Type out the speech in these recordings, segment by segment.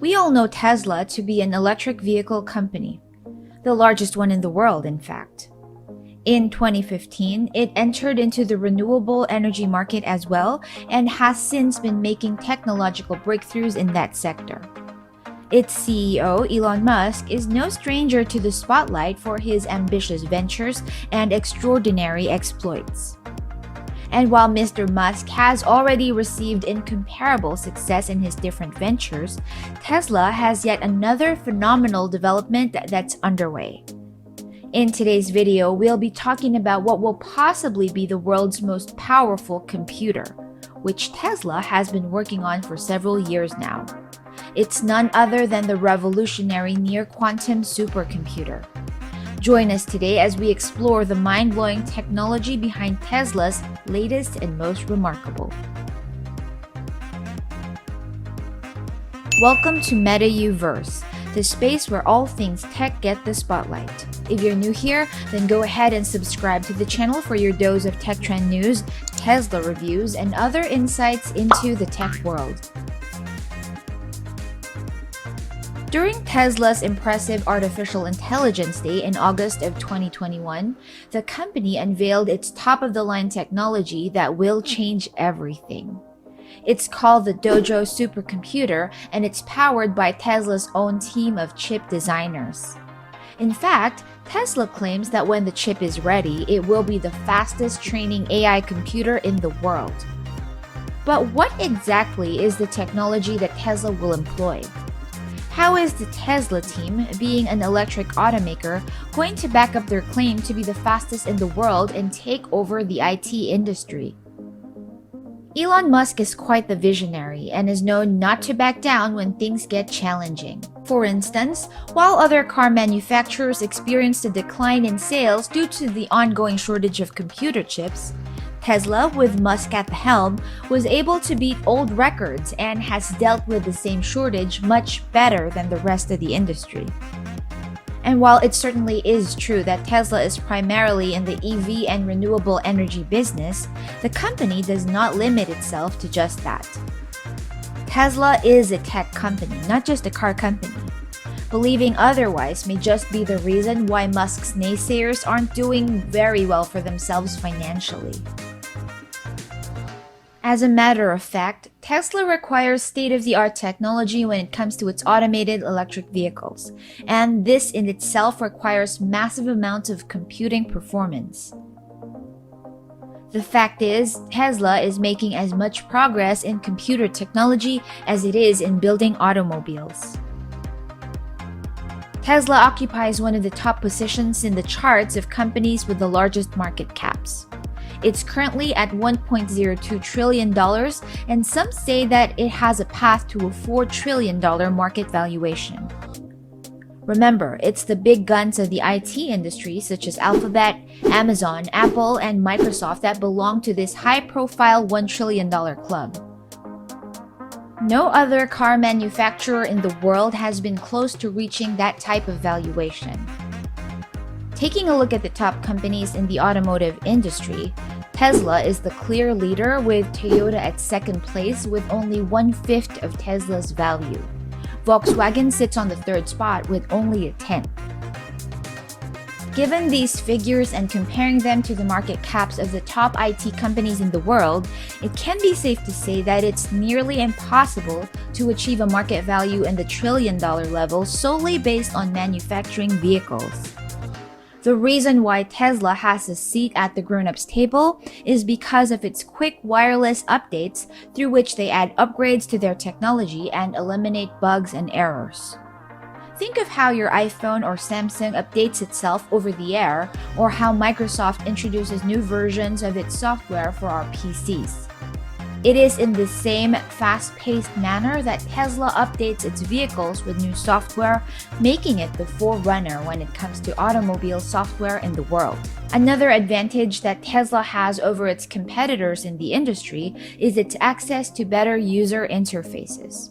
We all know Tesla to be an electric vehicle company, the largest one in the world, in fact. In 2015, it entered into the renewable energy market as well and has since been making technological breakthroughs in that sector. Its CEO, Elon Musk, is no stranger to the spotlight for his ambitious ventures and extraordinary exploits. And while Mr. Musk has already received incomparable success in his different ventures, Tesla has yet another phenomenal development that's underway. In today's video, we'll be talking about what will possibly be the world's most powerful computer, which Tesla has been working on for several years now. It's none other than the revolutionary near-quantum supercomputer. Join us today as we explore the mind-blowing technology behind Tesla's latest and most remarkable. Welcome to YouVerse, the space where all things tech get the spotlight. If you're new here, then go ahead and subscribe to the channel for your dose of tech trend news, Tesla reviews, and other insights into the tech world. During Tesla's impressive artificial intelligence day in August of 2021, the company unveiled its top-of-the-line technology that will change everything. It's called the Dojo Supercomputer, and it's powered by Tesla's own team of chip designers. In fact, Tesla claims that when the chip is ready, it will be the fastest training AI computer in the world. But what exactly is the technology that Tesla will employ? How is the Tesla team, being an electric automaker, going to back up their claim to be the fastest in the world and take over the IT industry? Elon Musk is quite the visionary and is known not to back down when things get challenging. For instance, while other car manufacturers experienced a decline in sales due to the ongoing shortage of computer chips, Tesla, with Musk at the helm, was able to beat old records and has dealt with the same shortage much better than the rest of the industry. And while it certainly is true that Tesla is primarily in the EV and renewable energy business, the company does not limit itself to just that. Tesla is a tech company, not just a car company. Believing otherwise may just be the reason why Musk's naysayers aren't doing very well for themselves financially. As a matter of fact, Tesla requires state-of-the-art technology when it comes to its automated electric vehicles, and this in itself requires massive amounts of computing performance. The fact is, Tesla is making as much progress in computer technology as it is in building automobiles. Tesla occupies one of the top positions in the charts of companies with the largest market caps. It's currently at $1.02 trillion, and some say that it has a path to a $4 trillion market valuation. Remember, it's the big guns of the IT industry such as Alphabet, Amazon, Apple, and Microsoft that belong to this high-profile $1 trillion club. No other car manufacturer in the world has been close to reaching that type of valuation. Taking a look at the top companies in the automotive industry, Tesla is the clear leader with Toyota at second place with only 1/5 of Tesla's value. Volkswagen sits on the third spot with only a 10th. Given these figures and comparing them to the market caps of the top IT companies in the world, it can be safe to say that it's nearly impossible to achieve a market value in the trillion-dollar level solely based on manufacturing vehicles. The reason why Tesla has a seat at the grown-ups table is because of its quick wireless updates through which they add upgrades to their technology and eliminate bugs and errors. Think of how your iPhone or Samsung updates itself over the air, or how Microsoft introduces new versions of its software for our PCs. It is in the same fast-paced manner that Tesla updates its vehicles with new software, making it the forerunner when it comes to automobile software in the world. Another advantage that Tesla has over its competitors in the industry is its access to better user interfaces.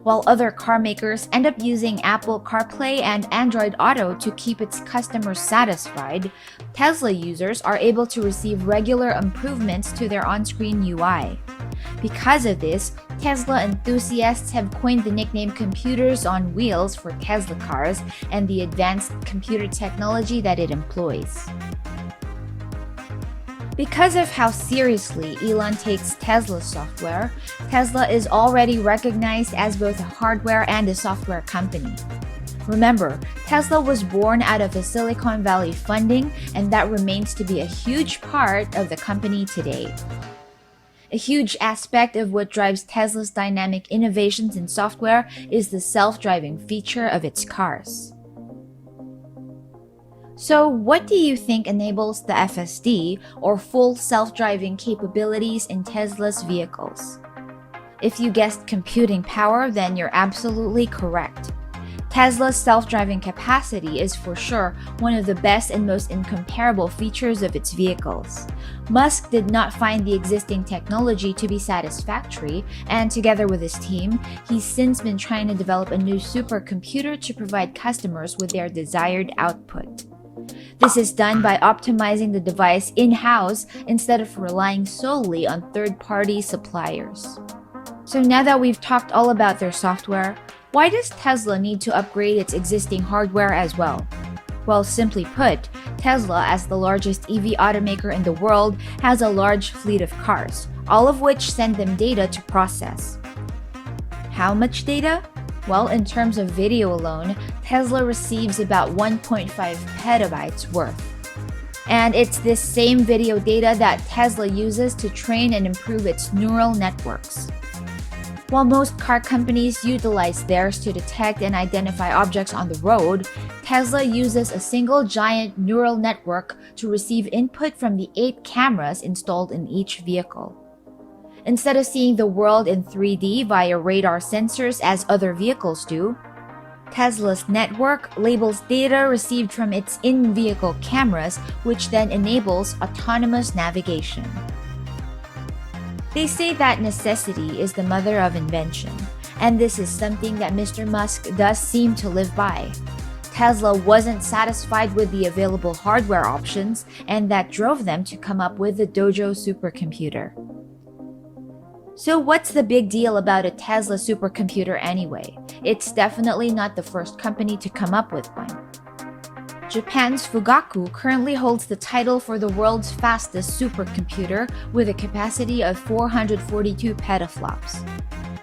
While other car makers end up using Apple CarPlay and Android Auto to keep its customers satisfied, Tesla users are able to receive regular improvements to their on-screen UI. Because of this, Tesla enthusiasts have coined the nickname computers on wheels for Tesla cars and the advanced computer technology that it employs. Because of how seriously Elon takes Tesla's software, Tesla is already recognized as both a hardware and a software company. Remember, Tesla was born out of a Silicon Valley funding, and that remains to be a huge part of the company today. A huge aspect of what drives Tesla's dynamic innovations in software is the self-driving feature of its cars. So, what do you think enables the FSD, or full self-driving capabilities in Tesla's vehicles? If you guessed computing power, then you're absolutely correct. Tesla's self-driving capacity is for sure one of the best and most incomparable features of its vehicles. Musk did not find the existing technology to be satisfactory, and together with his team, he's since been trying to develop a new supercomputer to provide customers with their desired output. This is done by optimizing the device in-house instead of relying solely on third-party suppliers. So now that we've talked all about their software, why does Tesla need to upgrade its existing hardware as well? Well, simply put, Tesla, as the largest EV automaker in the world, has a large fleet of cars, all of which send them data to process. How much data? Well, in terms of video alone, Tesla receives about 1.5 petabytes worth. And it's this same video data that Tesla uses to train and improve its neural networks. While most car companies utilize theirs to detect and identify objects on the road, Tesla uses a single giant neural network to receive input from the 8 cameras installed in each vehicle. Instead of seeing the world in 3D via radar sensors as other vehicles do, Tesla's network labels data received from its in-vehicle cameras, which then enables autonomous navigation. They say that necessity is the mother of invention, and this is something that Mr. Musk does seem to live by. Tesla wasn't satisfied with the available hardware options, and that drove them to come up with the Dojo supercomputer. So what's the big deal about a Tesla supercomputer anyway? It's definitely not the first company to come up with one. Japan's Fugaku currently holds the title for the world's fastest supercomputer with a capacity of 442 petaflops.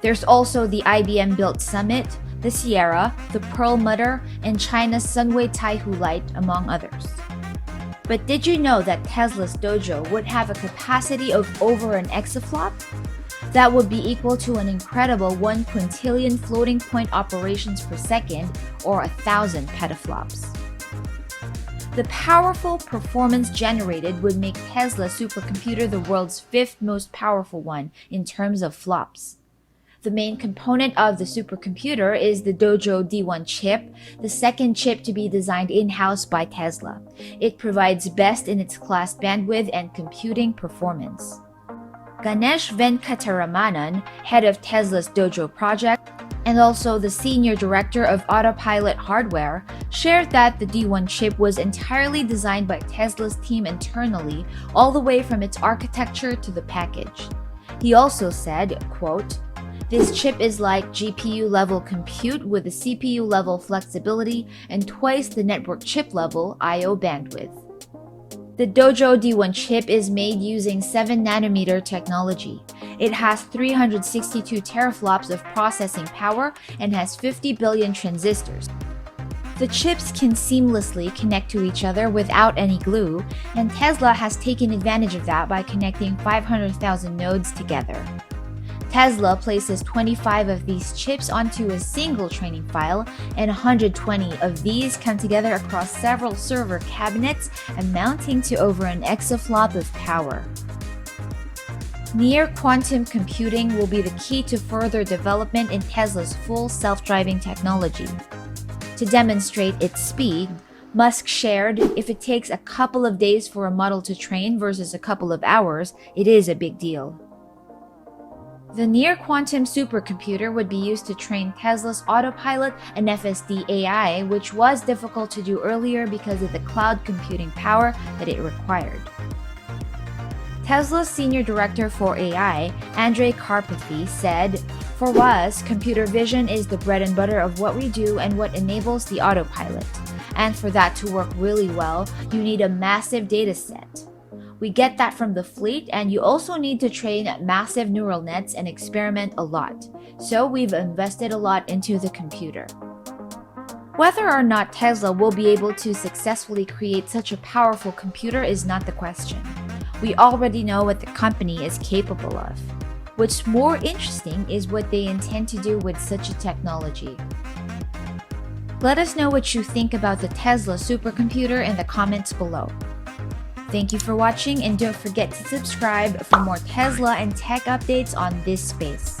There's also the IBM-built Summit, the Sierra, the Perlmutter, and China's Sunway Taihu Light, among others. But did you know that Tesla's Dojo would have a capacity of over an exaflop? That would be equal to an incredible 1 quintillion floating point operations per second, or 1,000 petaflops. The powerful performance generated would make Tesla's supercomputer the world's 5th most powerful one in terms of flops. The main component of the supercomputer is the Dojo D1 chip, the second chip to be designed in-house by Tesla. It provides best-in-its-class bandwidth and computing performance. Ganesh Venkataramanan, head of Tesla's Dojo project, and also the senior director of autopilot hardware, shared that the D1 chip was entirely designed by Tesla's team internally, all the way from its architecture to the package. He also said, quote, "This chip is like GPU-level compute with the CPU-level flexibility and twice the network chip-level I/O bandwidth." The Dojo D1 chip is made using 7nm technology. It has 362 teraflops of processing power and has 50 billion transistors. The chips can seamlessly connect to each other without any glue, and Tesla has taken advantage of that by connecting 500,000 nodes together. Tesla places 25 of these chips onto a single training file, and 120 of these come together across several server cabinets, amounting to over an exaflop of power. Near quantum computing will be the key to further development in Tesla's full self-driving technology. To demonstrate its speed, Musk shared, if it takes a couple of days for a model to train versus a couple of hours, it is a big deal. The near-quantum supercomputer would be used to train Tesla's autopilot and FSD AI, which was difficult to do earlier because of the cloud computing power that it required. Tesla's senior director for AI, Andrej Karpathy, said, "For us, computer vision is the bread and butter of what we do and what enables the autopilot. And for that to work really well, you need a massive data set. We get that from the fleet, and you also need to train massive neural nets and experiment a lot. So we've invested a lot into the computer." Whether or not Tesla will be able to successfully create such a powerful computer is not the question. We already know what the company is capable of. What's more interesting is what they intend to do with such a technology. Let us know what you think about the Tesla supercomputer in the comments below. Thank you for watching, and don't forget to subscribe for more Tesla and tech updates on this space.